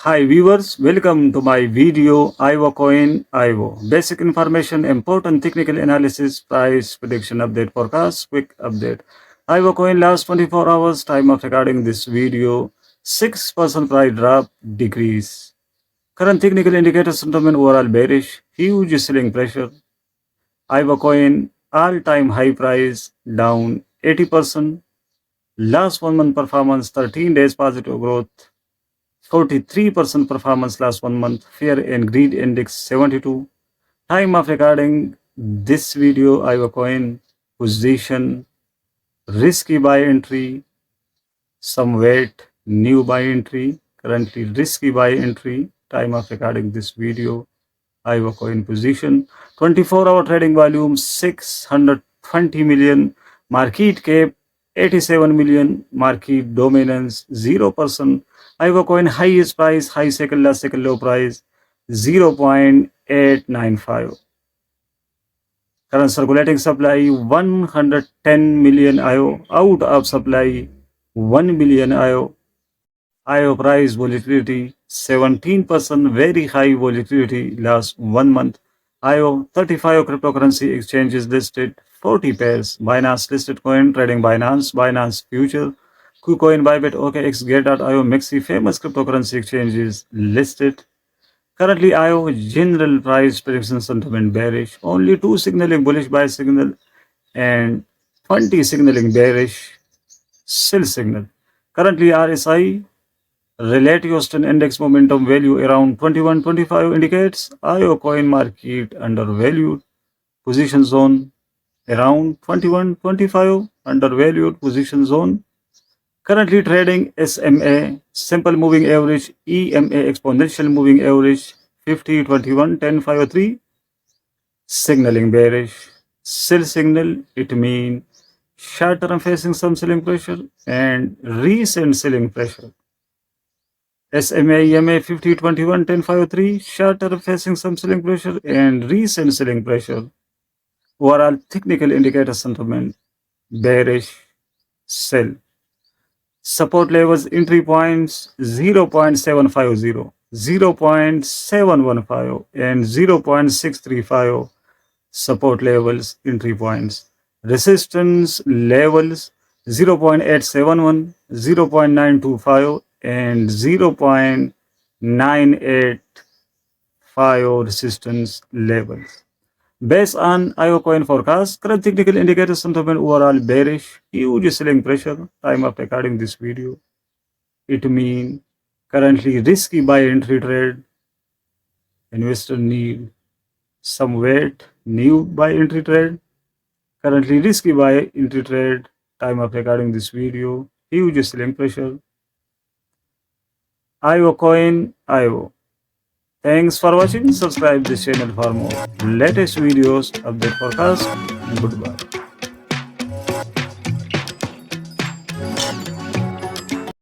Hi viewers, welcome to my video Aevo coin Aevo. Basic information, important technical analysis, price prediction update forecast, quick update. Aevo coin last 24 hours, time of recording this video, 6% price drop, decrease. Current technical indicators sentiment overall bearish, huge selling pressure. Aevo coin all-time high price down 80%. Last 1 month performance 13 days positive growth. 43% performance last 1 month. Fear and greed index 72. Time of recording this video, Aevo coin position, risky buy entry, some weight, new buy entry, currently risky buy entry. Time of recording this video, Aevo coin position, 24-hour trading volume 620 million, market cap 87 million, market dominance 0%. Aevo coin highest price, high cycle, last cycle low price 0.895. Current circulating supply 110 million IO, out of supply 1 billion IO. IO price volatility 17%, very high volatility last 1 month. IO 35 cryptocurrency exchanges listed, 40 pairs. Binance listed coin, trading Binance, Binance Future, KuCoin, Bybit, OKX, Get.io, Mexi, famous cryptocurrency exchanges listed. Currently, IO general price prediction sentiment bearish. Only 2 signaling bullish buy signal and 20 signaling bearish sell signal. Currently, RSI relative Houston index momentum value around 21.25 indicates IO coin market undervalued. Position zone around 21.25 undervalued position zone. Currently trading SMA, simple moving average, EMA, exponential moving average, 50, 21, 10, 503, signaling bearish. Sell signal, it means short term facing some selling pressure and recent selling pressure. SMA, EMA, 50, 21, 10, 503, short term facing some selling pressure and recent selling pressure. Overall technical indicator sentiment, bearish, sell. Support levels, entry points 0.750, 0.715 and 0.635. Support levels, entry points. Resistance levels 0.871, 0.925 and 0.985 resistance levels. Based on IO coin forecast, current technical indicators sentiment overall bearish, huge selling pressure. Time of recording this video, it means currently risky buy entry trade. Investor need some weight, new buy entry trade. Currently risky buy entry trade. Time of recording this video, huge selling pressure. IO coin, Aevo. Thanks for watching. Subscribe this channel for more latest videos, update forecast. Goodbye.